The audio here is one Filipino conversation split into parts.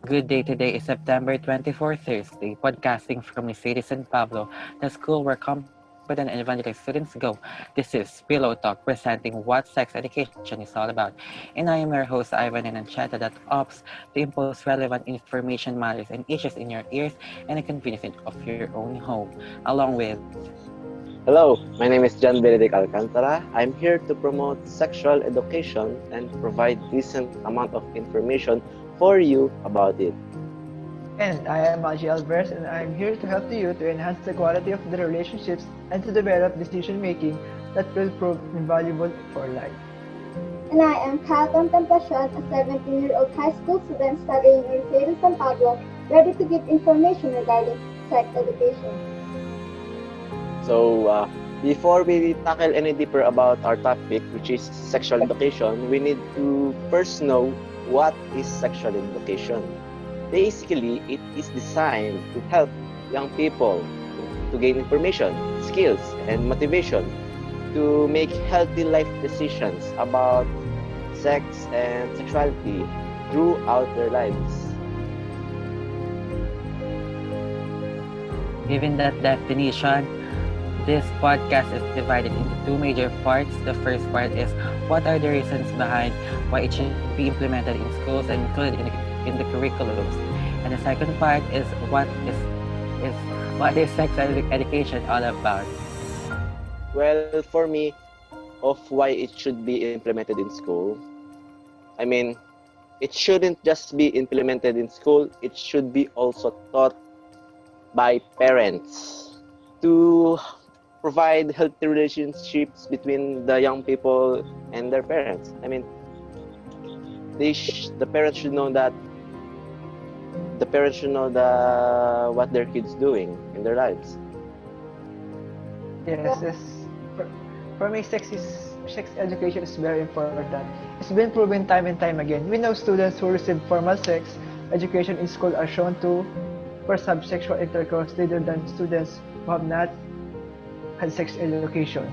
Good day. Today is September 24, Thursday, podcasting from the city San Pablo, the school where competent and evangelized students go. This is Pillow Talk, presenting what sex education is all about. And I am your host, Ivan and Ancheta, that opts to impose relevant information matters and issues in your ears and the convenience of your own home, along with Hello, my name is John Benedict Alcantara. I'm here to promote sexual education and provide decent amount of information for you about it. And I am Aljay Alvarez, and I am here to help you to enhance the quality of the relationships and to develop decision making that will prove invaluable for life. And I am Kayle Contemplacion, a 17-year-old high school student studying in City San Pablo, ready to give information regarding sex education. Before we tackle any deeper about our topic, which is sexual education, we need to first know what is sexual education. Basically, it is designed to help young people to gain information, skills, and motivation to make healthy life decisions about sex and sexuality throughout their lives. given that definition. This podcast is divided into two major parts. The first part is what are the reasons behind why it should be implemented in schools and included in the curriculums. And the second part is is what is sex education all about. Well, for me, of why it should be implemented in school, I mean, it shouldn't just be implemented in school, it should be also taught by parents to provide healthy relationships between the young people and their parents. I mean, the parents should know that what their kids doing in their lives. Yes. For me, sex education is very important. It's been proven time and time again. We know students who receive formal sex education in school are shown to first have sexual intercourse later than students who have not had sex education.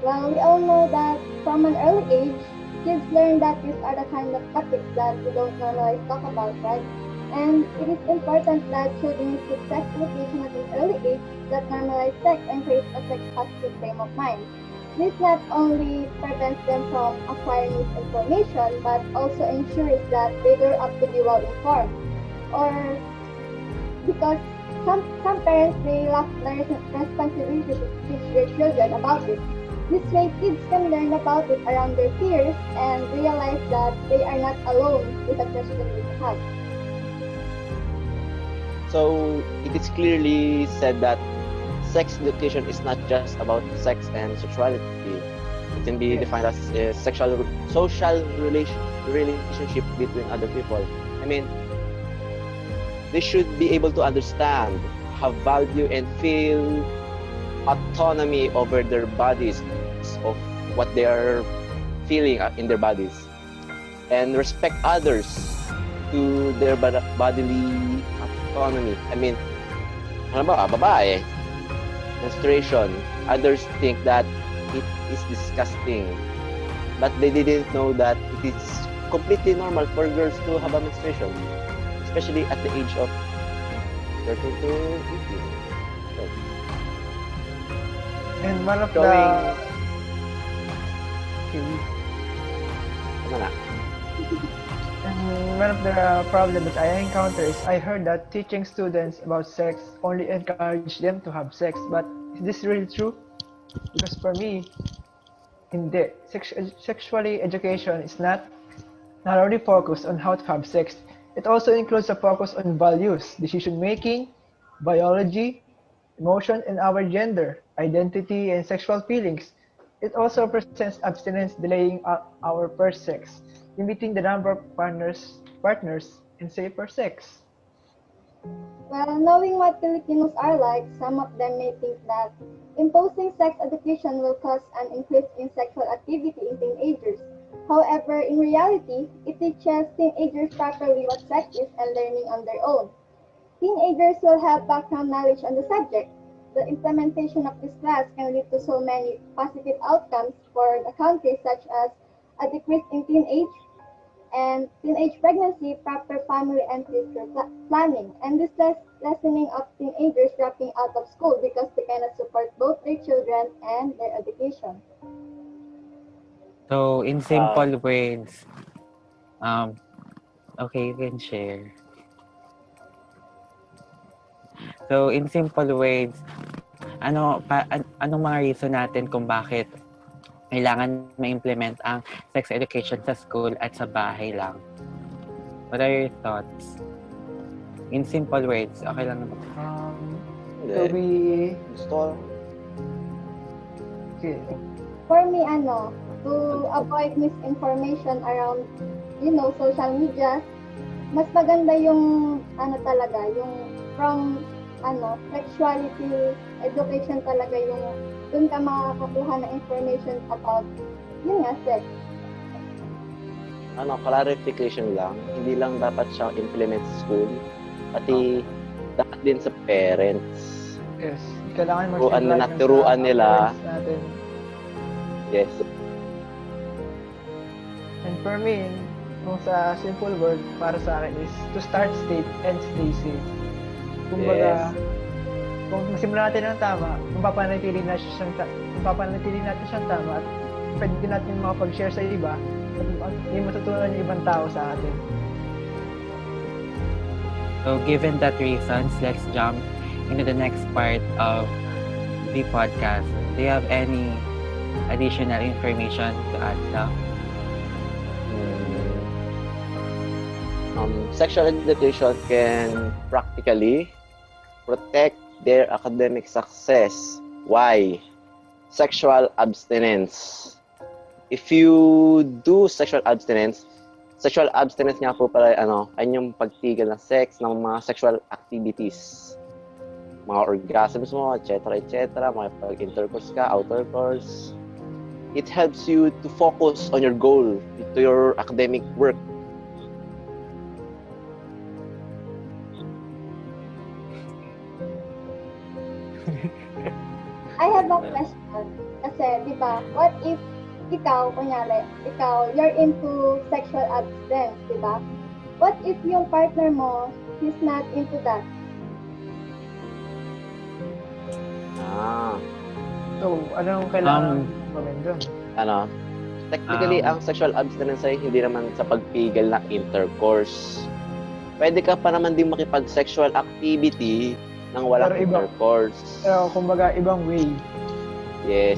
Well, we all know that from an early age, kids learn that these are the kind of topics that we don't normally talk about, right? And it is important that children receive sex education at an early age that normalize sex and creates a sex positive frame of mind. This not only prevents them from acquiring misinformation, but also ensures that they grow up to be well informed. Or because some parents may lack the responsibility to teach their children about it. This way, kids can learn about it around their peers and realize that they are not alone with the question they have. So it is clearly said that sex education is not just about sex and sexuality. It can be defined as a social relationship between other people. I mean, they should be able to understand, have value, and feel autonomy over their bodies, of what they are feeling in their bodies, and respect others to their bodily autonomy. I mean, ano ba, babae, menstruation, others think that it is disgusting, but they didn't know that it is completely normal for girls to have a menstruation, especially at the age of 13 to 18. So, And one of Showing- the ano na? And one of the problems that I encounter is I heard that teaching students about sex only encourage them to have sex. But is this really true? Because for me, hindi. Sexually education is not only focused on how to have sex, it also includes a focus on values, decision making, biology, emotion, and our gender, identity, and sexual feelings. It also presents abstinence, delaying our first sex, limiting the number of partners, and safer sex. Well, knowing what Filipinos are like, some of them may think that imposing sex education will cause an increase in sexual activity in teenagers. However, in reality, it teaches teenagers properly what sex is and learning on their own. Teenagers will have background knowledge on the subject. The implementation of this class can lead to so many positive outcomes for the country, such as a decrease in teenage and teenage pregnancy, proper family and future planning. And this lessening of teenagers dropping out of school because they cannot support both their children and their education. So, in Wow. simple words, um, okay, you can share. So, in simple words, anong mga reason natin kung bakit kailangan ma-implement ang sex education sa school at sa bahay lang? What are your thoughts? In simple words, okay lang naman. To Hindi. be... Gusto. Okay. For me, to avoid misinformation around, social media, mas maganda yung, talaga, yung from, sexuality education talaga yung, dun ka makakakuha ng information about, yun nga, sex. Clarification lang. Hindi lang dapat siyang implement sa school. Pati dapat din sa parents. Yes. Kailangan Turuan nila. Natin. Yes. And for me, kung sa simple word, para sa akin is to start safe and stay safe. Kumbaga, kung masimulan natin ng tama, kung papanatili natin siyang tama, at pwede din natin makapag-share sa iba, at may matutunan yung ibang tao sa atin. So, given that reasons, let's jump into the next part of the podcast. Do you have any additional information to add now? Sexual education can practically protect their academic success. Why? Sexual abstinence. If you do sexual abstinence nga po pala ay yung pagtigil ng sex, ng mga sexual activities. Mga orgasms mo, etc., mga pag-intercourse ka, outer course. It helps you to focus on your goal, to your academic work. I have a question. Kasi, di ba, what if you're into sexual abstinence, di ba? What if yung partner mo, he's not into that? So, anong kailangan gawin doon? Technically, ang sexual abstinence ay hindi naman sa pagpigil ng intercourse. Pwede ka pa naman din makipag-sexual activity nang walang intercourse. Pero, kumbaga, ibang way. Yes.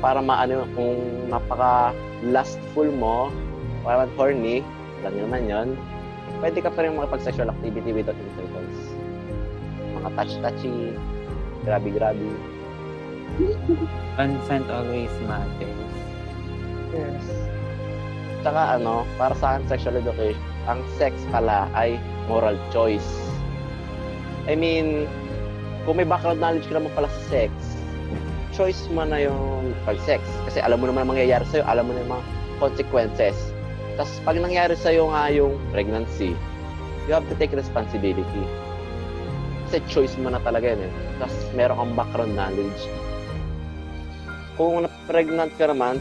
Para kung napaka-lustful mo, parang horny, alam niyo naman yun, pwede ka pa rin makipag-sexual activity without intercourse. Mga touchy-touchy, grabe-grabe. Consent always matters. Yes. Tsaka para sa akin, sexual education, ang sex pala ay moral choice. I mean, kung may background knowledge ka naman pala sa sex, choice mo na yung pag-sex. Kasi alam mo naman ang mangyayari sa'yo, alam mo na yung mga consequences. Tapos pag nangyari sa'yo nga yung pregnancy, you have to take responsibility. Kasi choice mo na talaga yun eh. Tapos meron kang background knowledge. Kung na-pregnant ka naman,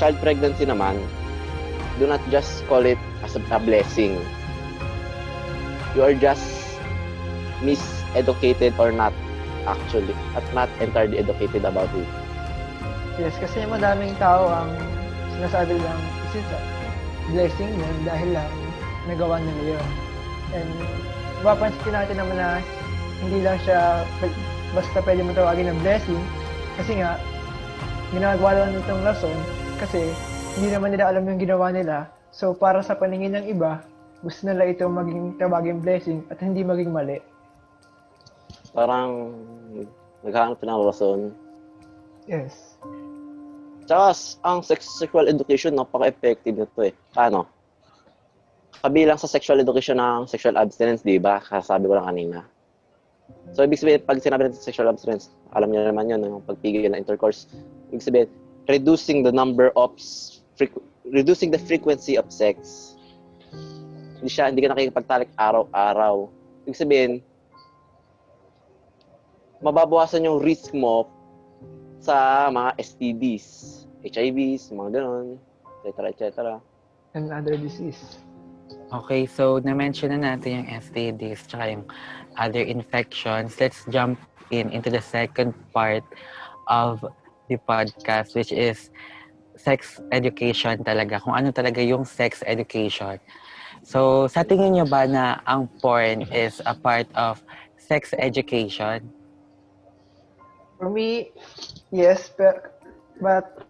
child pregnancy naman, do not just call it as a blessing. You are just miseducated or not actually, at not entirely educated about it. Yes, kasi madaming tao ang sinasabi lang, is it a blessing yun dahil lang nagawa nila yun. And mapapansin natin naman na hindi lang siya basta pwede mo tawagin ng blessing kasi nga ginagawa lang nitong rason kasi hindi naman nila alam yung ginawa nila. So para sa paningin ng iba, gusto nila ito maging tawagin blessing at hindi maging mali. Parang naghahanap ng rason. Yes. Tsaka ang sexual education, napaka-effective nito eh. Paano? Kabilang sa sexual education ng sexual abstinence, di ba? Kasabi ko lang kanina. So, ibig sabihin, pag sinabi natin sexual abstinence, alam niyo naman yun, yung pagpigil ng intercourse. Ibig sabihin, reducing the frequency of sex. Hindi ka nakikipagtalik araw-araw. Ibig sabihin, mababawasan yung risk mo sa mga STDs, HIVs, mga ganon. etc. and other disease. Okay, so na-mention na natin yung STDs tsaka yung other infections. Let's jump into the second part of the podcast, which is sex education talaga. Kung ano talaga yung sex education. So, sa tingin nyo ba na ang porn is a part of sex education? For me, yes, but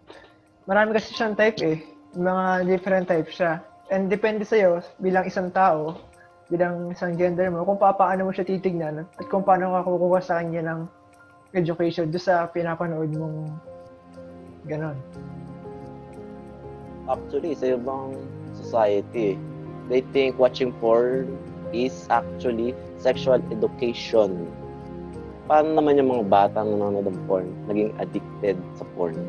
marami kasi siyang type eh. Mga different type siya. And depende sa'yo, bilang isang tao, bilang isang gender mo, kung paano mo siya titignan at kung paano ka kukuha sa kanya ng education doon sa pinapanood mong ganon. Actually, sa ibang society, they think watching porn is actually sexual education. Paano naman yung mga batang nanonood ng porn, naging addicted sa porn?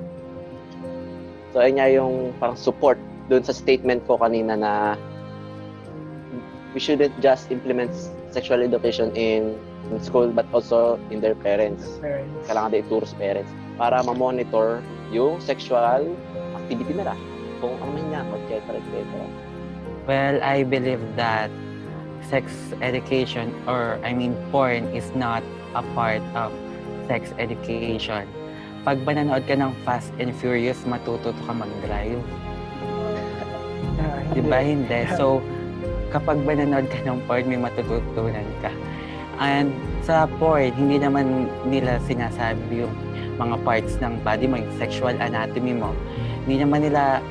So, ayun nga yung parang support dun sa statement ko kanina na we shouldn't just implement sexual education in school but also in their parents. Parents. Kailangan din ituro sa parents para ma-monitor yung sexual activity nila. Kung ano man yan, etc. Well, I believe that sex education porn is not a part of sex education. Pag ba nanood ka ng Fast and Furious, matututo ka mag-drive? Di ba? Hindi. So, kapag ba nanood ka ng porn, may matututunan ka. And sa porn, hindi naman nila sinasabi yung mga parts ng body mo, yung sexual anatomy mo. Hindi naman nila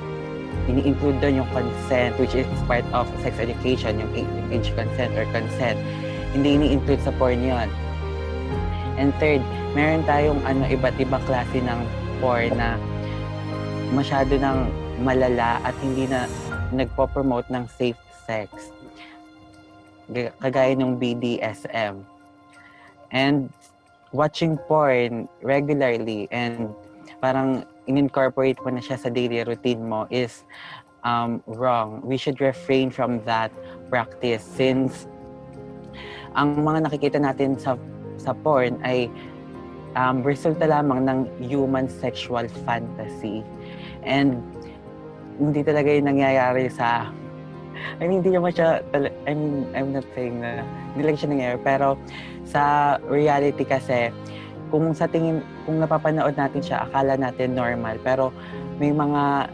ini-include doon yung consent, which is part of sex education, yung age consent or consent. Hindi ini-include sa porn yun. And third, meron tayong iba't ibang klase ng porn na masyado ng malala at hindi na nagpo-promote ng safe sex. Kagaya ng BDSM. And watching porn regularly and parang in-incorporate mo na siya sa daily routine mo is wrong. We should refrain from that practice since ang mga nakikita natin sa porn ay resulta lamang ng human sexual fantasy. And hindi talaga yung nangyayari sa... hindi naman siya... I'm not saying na hindi lang siya nangyayari. Pero sa reality kasi, kung napapanood natin siya, akala natin normal. Pero may mga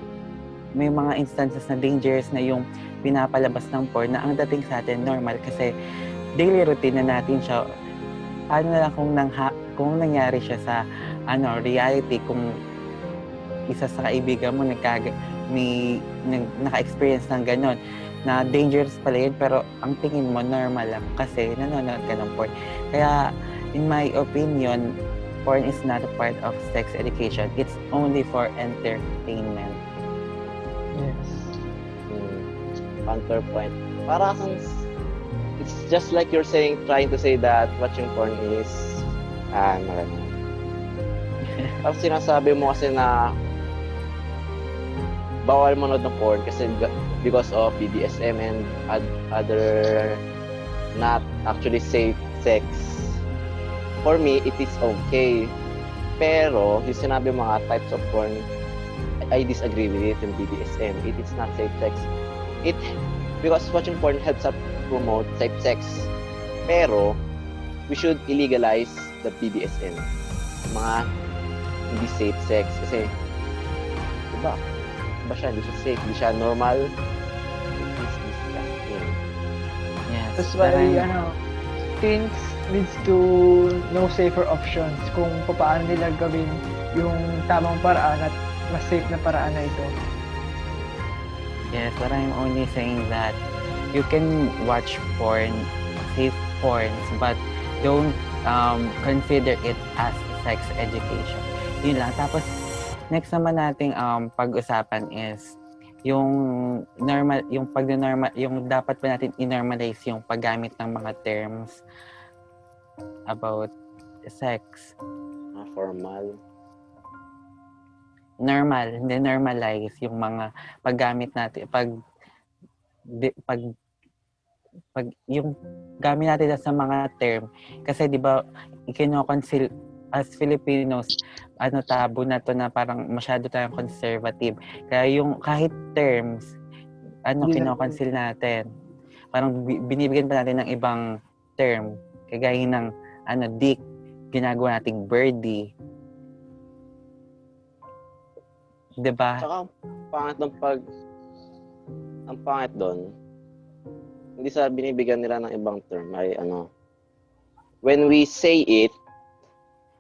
instances na dangerous na yung pinapalabas ng porn na ang dating sa atin normal kasi daily routine na natin siya. Paano na lang kung nangyari siya sa reality, kung isa sa kaibigan mo naka-experience ng ganon na dangerous pala yun pero ang tingin mo normal lang kasi nanonood ka ng porn. Kaya in my opinion, porn is not a part of sex education. It's only for entertainment. Yes. Counterpoint. Para kang it's just like you're trying to say that watching porn is parang sinasabi mo kasi na bawal manood ng porn kasi because of BDSM and other not actually safe sex. For me, it is okay. Pero yung sinabi mga types of porn, I disagree with it in BDSM. It is not safe sex. Because watching porn helps us promote safe sex. Pero, we should illegalize the BDSM. Mga hindi safe sex. Kasi, diba siya, hindi siya safe, hindi siya normal. It is disgusting. Yes. That's why, teens leads to no safer options kung paano nila gawin yung tamang paraan at mas safe na paraan na ito. Yes, but I'm only saying that you can watch porn, safe porns, but don't consider it as sex education. Yun lang. Tapos, next naman nating pag-usapan is yung dapat ba natin i-normalize yung paggamit ng mga terms about sex. Formal. Hindi normalize yung mga paggamit natin yung gamit natin sa mga term kasi 'di ba as Filipinos, tabu na to na parang masyado tayong conservative. Kaya yung kahit terms, Hindi na- kinoconceal natin. Parang binibigyan pa natin ng ibang term. Kagaya ng, dick, ginagawa nating birdie. Diba? Tsaka, ang pangit doon, hindi sa binibigyan nila ng ibang term ay when we say it,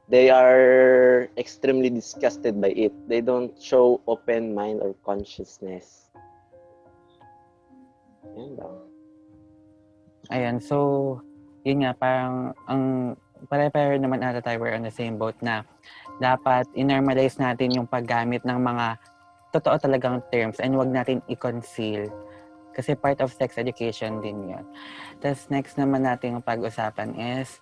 they are extremely disgusted by it. They don't show open mind or consciousness. Yan lang. Ayan, so, yun nga, parang, pare-pareho naman ata tayo, we're on the same boat na dapat i-normalize natin yung paggamit ng mga totoo talagang terms and wag natin i-conceal. Kasi part of sex education din yun. Tapos next naman natin yung pag-usapan is,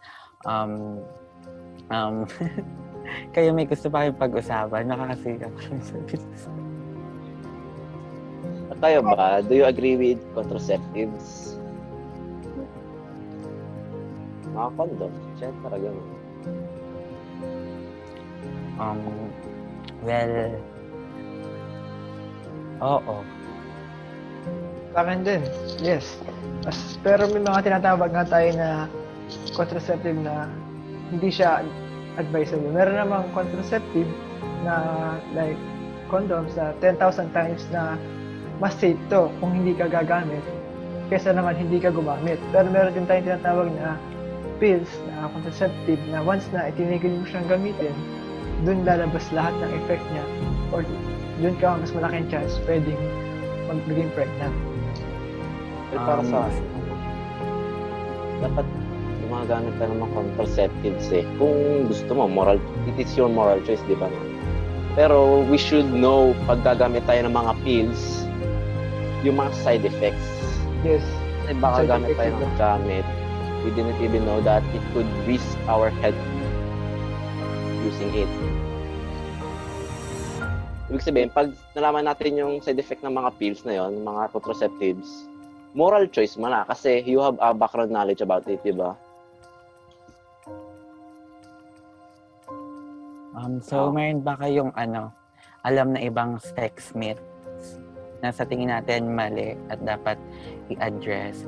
kayo may gusto pa kayong pag-usapan? Nakakasigaw ko yung services. At kayo ba, do you agree with contraceptives? Mga condom, syempre gano'n. Well, oo. Sa akin din, yes. Pero may mga tinatawag nga tayo na contraceptive na hindi siya advisable. Meron namang contraceptive na like condoms na 10,000 times na mas safe to kung hindi ka gagamit kaysa naman hindi ka gumamit. Pero meron din tayong tinatawag na pills na contraceptive na once na itinigil mo siyang gamitin, dun lalabas lahat ng effect niya or dun ka mas malaking chance pwedeng maging pregnant. Pero para sa akin, dapat gumagamit ka ng mga contraceptives Kung gusto mo, it is your moral choice, di ba? Pero we should know, pag gagamit tayo ng mga pills, yung mga side effects. Yes. Kasi baka Side gamit tayo effects ng gamit, we didn't even know that it could risk our health using it. Ibig sabihin, pag nalaman natin yung side effect ng mga pills na yon, mga contraceptives, moral choice mo na kasi you have a background knowledge about it, di ba? So, meron ba kayong alam na ibang sex myths na sa tingin natin mali at dapat i-address?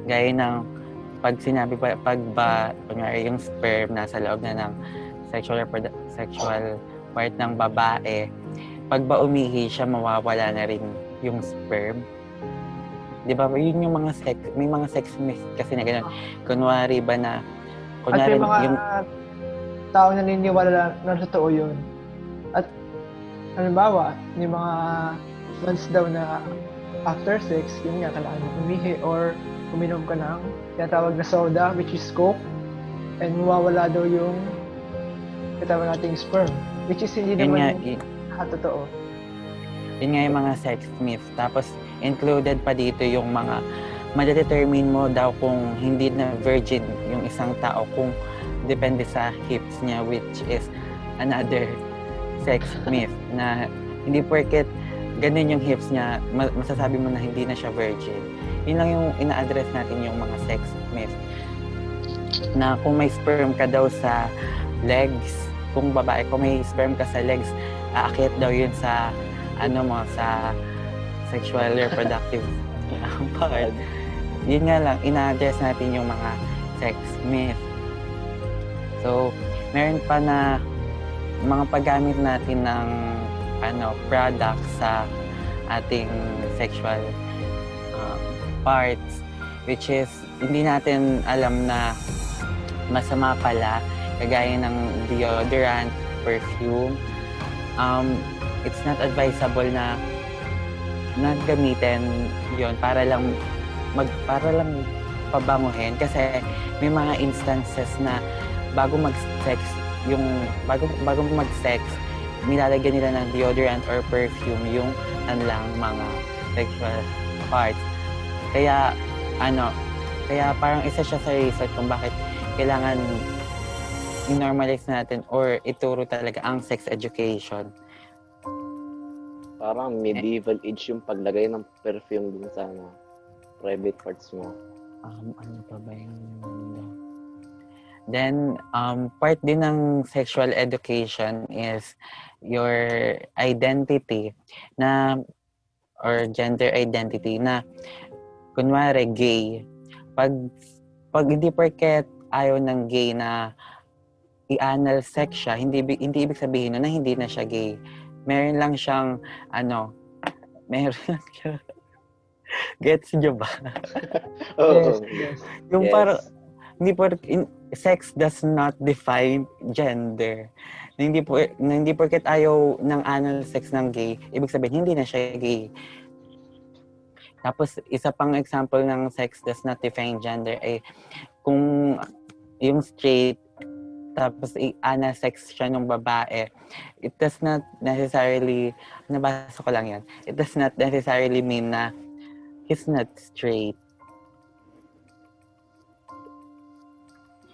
Gaya ng pag sinabi kunyari yung sperm nasa loob na ng sexual part ng babae, pag ba umihi siya, mawawala na rin yung sperm. Di ba? Yun yung may mga sex myths kasi na gano'n. Kunwari ba na, At may mga yung tao na naniniwala na totoo yun. At halimbawa, yung mga months daw na after sex, yun nga, kailangan mo umihi or uminom ka ng tinatawag na soda, which is Coke, and mawawala daw yung tinatawag nating sperm, which is hindi naman totoo. Yun nga yung mga sex myths. Tapos, included pa dito yung mga madadetermine mo daw kung hindi na virgin yung isang tao kung depende sa hips niya, which is another sex myth na hindi porket ganun yung hips niya, masasabi mo na hindi na siya virgin. Yun lang yung ina-address natin yung mga sex myth. Na kung may sperm ka daw sa legs, kung babae, kung may sperm ka sa legs, aakyat daw yun sa sa sexual reproductive part. Yun nga lang, ina-address natin yung mga sex myth. So, meron pa na mga paggamit natin ng products sa ating sexual parts, which is hindi natin alam na masama pala, kagaya ng deodorant, perfume. It's not advisable na gamitin yon para lang pabanguhin kasi may mga instances na bago mag-sex nilalagyan nila ng deodorant or perfume yung mga sexual parts. Kaya parang isa siya sa reason kung bakit kailangan i-normalize natin or ituro talaga ang sex education. Parang medieval age yung paglagay ng perfume dun sa private parts mo. Ano pa ba yung Then, part din ng sexual education is your identity na or gender identity na kunwari gay. Pag hindi porket ayaw ng gay na i-anal sex siya, hindi ibig sabihin nun na hindi na siya gay. Meron lang siyang meron lang siya. Gets nyo ba? Oo. Yes. Yung Yes. parang sex does not define gender. Hindi porket ayaw ng anal sex ng gay, ibig sabihin hindi na siya gay. Tapos isa pang example ng sex does not define gender ay kung yung straight tapos i-anal sex siya ng babae, it does not necessarily, nabasa ko lang yan, it does not necessarily mean na he's not straight.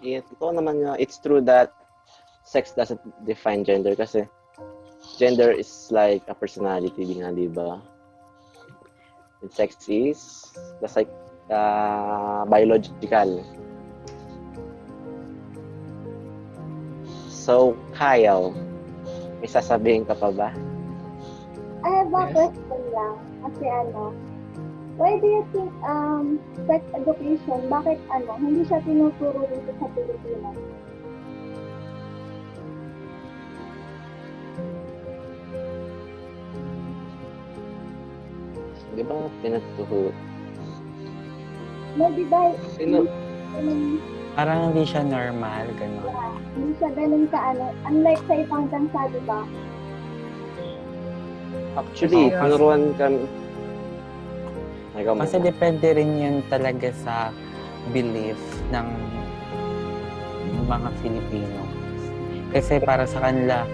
Yeah, totoo naman nga. It's true that sex doesn't define gender kasi gender is like a personality din nga, di ba? And sex is just like biological. So, Kyle, may sasabihin ka pa ba? I have a Yes. question lang. Kasi why do you think sex education, bakit hindi siya tinuturo dito sa Pilipinas? Di ba pinatuho? Maybe dahil Sino? Parang hindi siya normal, gano'n. hindi siya ganun unlike sa ibang bansa, di ba? Actually, Kasi- tinuruan kami. Ikaw Kasi muna. depende rin yun talaga sa belief ng mga Filipino. Kasi para sa kanila,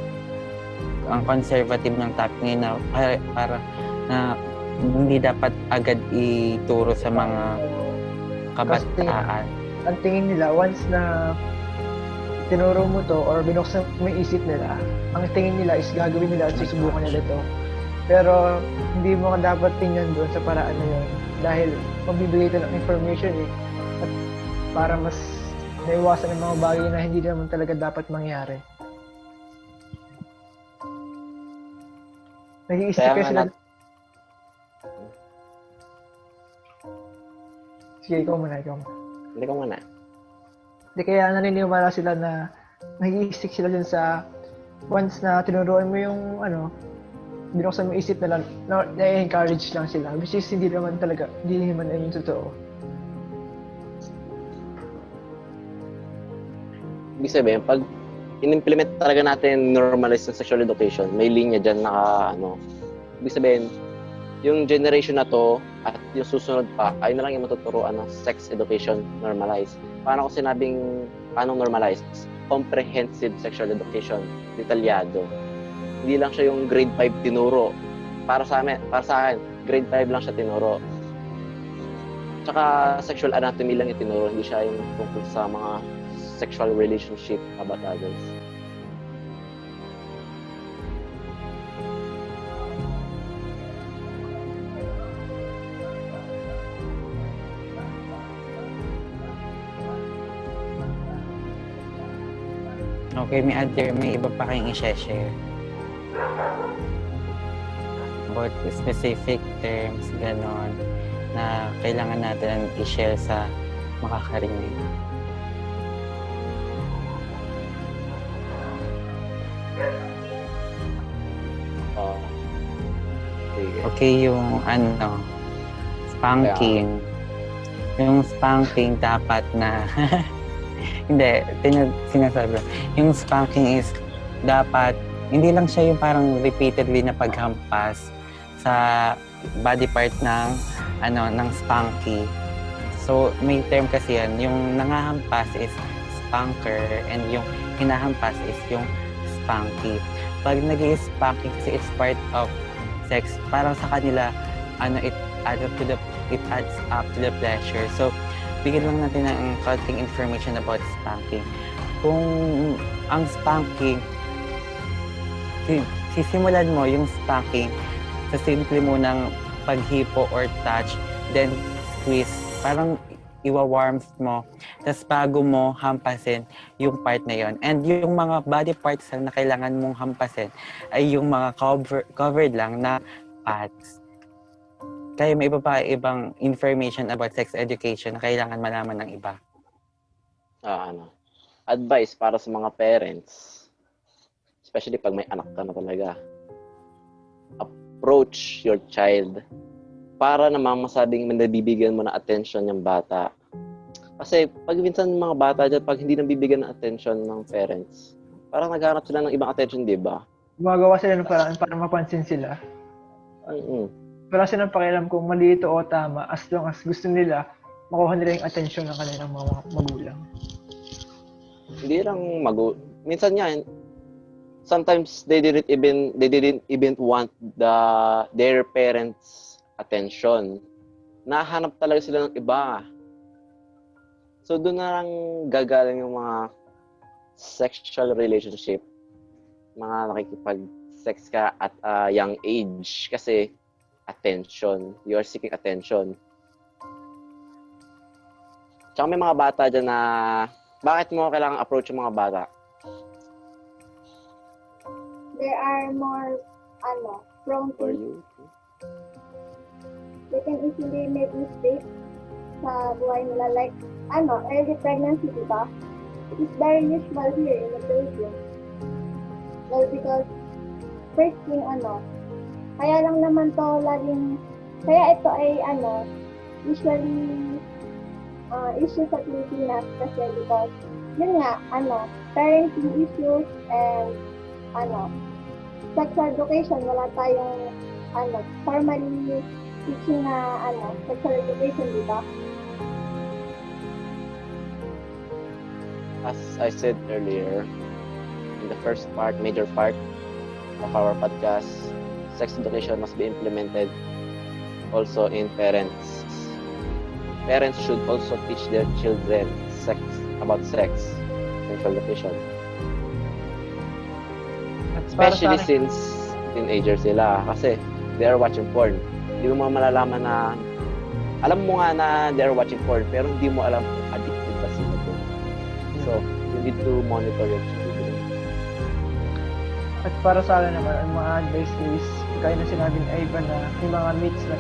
ang conservative ng topic ngayon na para na hindi dapat agad ituro sa mga kabataan. Ang tingin nila, once na tinuro mo to or binuksan mo yung isip nila, ang tingin nila is gagawin nila at susubukan nila to. Pero hindi mo ka dapat tingnan doon sa paraan na yun. Dahil magbibigay ito ng information at para mas naiwasan ng mga bagay na hindi naman talaga dapat mangyari. Nag-iisip Kaya kasi nga sila. Sige, ikaw muna. Hindi ko muna. Hindi kaya naniniwala sila na nag-iisip sila dun sa once na tinuruan mo yung binuksan mo isip nila, na-encourage lang sila. Which is hindi naman yung totoo. Ibig sabihin, pag in-implement talaga natin normalize ng sexual education, may linya dyan ibig sabihin, yung generation na to at yung susunod pa, ay na lang yung matuturoan ng sex education normalize. Paano normalize? Comprehensive sexual education, detalyado. Hindi lang siya yung grade 5 tinuro. Para sa akin, grade 5 lang siya tinuro. Tsaka sexual anatomy lang yung tinuro, hindi siya yung tungkol sa mga sexual relationship about others. Okay, may iba pa kayong i-share about specific terms, gano'n, na kailangan natin i-share sa makakarinig. Sige. Okay, yung spanking. Yung spanking dapat na hindi, sinasabi. Yung spanking is dapat, hindi lang siya yung parang repeatedly na paghampas sa body part ng spanky. So, may term kasi yan. Yung nangahampas is spanker and yung hinahampas is yung spanky. Pag nag-i-spanking kasi it's part of sex, parang sa kanila, it adds up to the pleasure. So, bigyan lang natin ng konting information about spanking. Kung ang spanking, sisimulan mo yung spanking sa simple mo ng paghipo or touch, then squeeze. Parang iwa-warmth mo, tapos bago mo hampasin yung part na yon. And yung mga body parts lang na kailangan mong hampasin ay yung mga covered lang na pads. Kaya may iba pa ibang information about sex education na kailangan malaman ng iba. Advice para sa mga parents, especially pag may anak ka na talaga. Approach your child para naman masabing nabibigyan mo na attention yung bata. Kasi pag minsan mga bata dyan, pag hindi nabibigyan ng attention ng parents, parang naghanap sila ng ibang attention, di ba? Gumagawa sila ng paraan para mapansin sila. Wala silang pakialam kung mali ito o tama as long as gusto nila makuha nila yung atensyon ng kanilang mga magulang. Hindi lang minsan yan, sometimes they didn't even want their parents' attention. Nahanap talaga sila ng iba. So doon na lang gagaling yung mga sexual relationship. Mga nakikipag-sex ka at young age kasi attention. You are seeking attention. Tsaka may mga bata dyan na bakit mo kailangang approach yung mga bata? There are more, prone For to, you? they can easily make mistakes sa buhay nila. Like, early pregnancy, diba? It is very usual here in the Philippines. Well, because first thing, kaya lang naman to laging, kaya ito ay, usually, issue sa Pilipinas kasi because, yun nga, parenting issues and, sexual education, wala tayong, formally teaching na, sexual education, diba? As I said earlier, in the first part, major part of our podcast, sex education must be implemented also in parents. Parents should also teach their children about sex, sexual education. Especially since teenagers sila. Kasi they are watching porn. Hindi mo malalaman na, alam mo nga na they are watching porn, pero hindi mo alam kung addicted ba sila doon. So, you need to monitor your children. At para sa akin naman, ang mga advice is, kaya na sinabi ni Ivan na yung mga myths na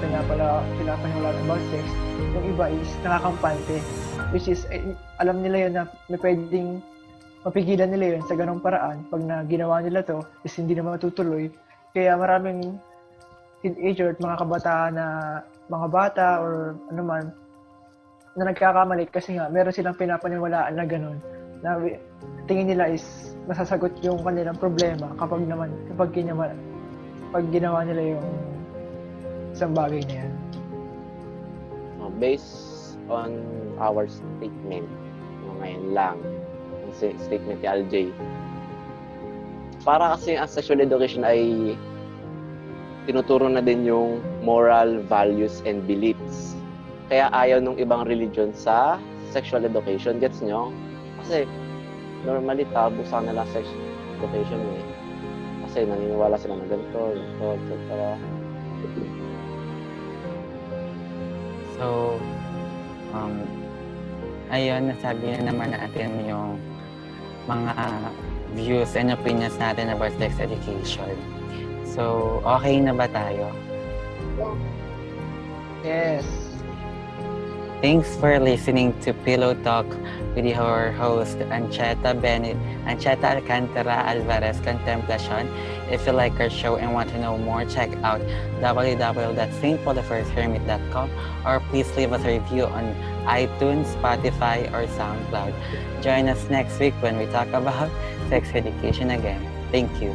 pinapaniwalaan about sex, yung iba is nakakampante. Which is, alam nila yun na may pwedeng mapigilan nila yun sa ganong paraan. Pag na ginawa nila to, is hindi na matutuloy. Kaya maraming teenager at mga kabataan na mga bata or ano man, na nagkakamali kasi nga meron silang pinapaniwalaan na gano'n na tingin nila is masasagot yung kanilang problema kapag ginawa nila yung isang bagay na yan. Based on our statement, ngayon lang, yung statement ni Aljay, para kasi ang sexual education ay tinuturo na din yung moral values and beliefs. Kaya ayaw nung ibang religion sa sexual education. Gets nyo? Kasi normally tabu sa kanila sexual education eh. Kasi naniniwala sila na ganito, etc. So, ayun, nasabi na naman natin yung mga views and opinions natin about sex education. So, okay na ba tayo? Yes. Thanks for listening to Pillow Talk with your host, Ancheta Alcantara, Alvarez, Contemplacion. If you like our show and want to know more, check out www.stpaulthefirsthermit.com or please leave us a review on iTunes, Spotify, or SoundCloud. Join us next week when we talk about sex education again. Thank you.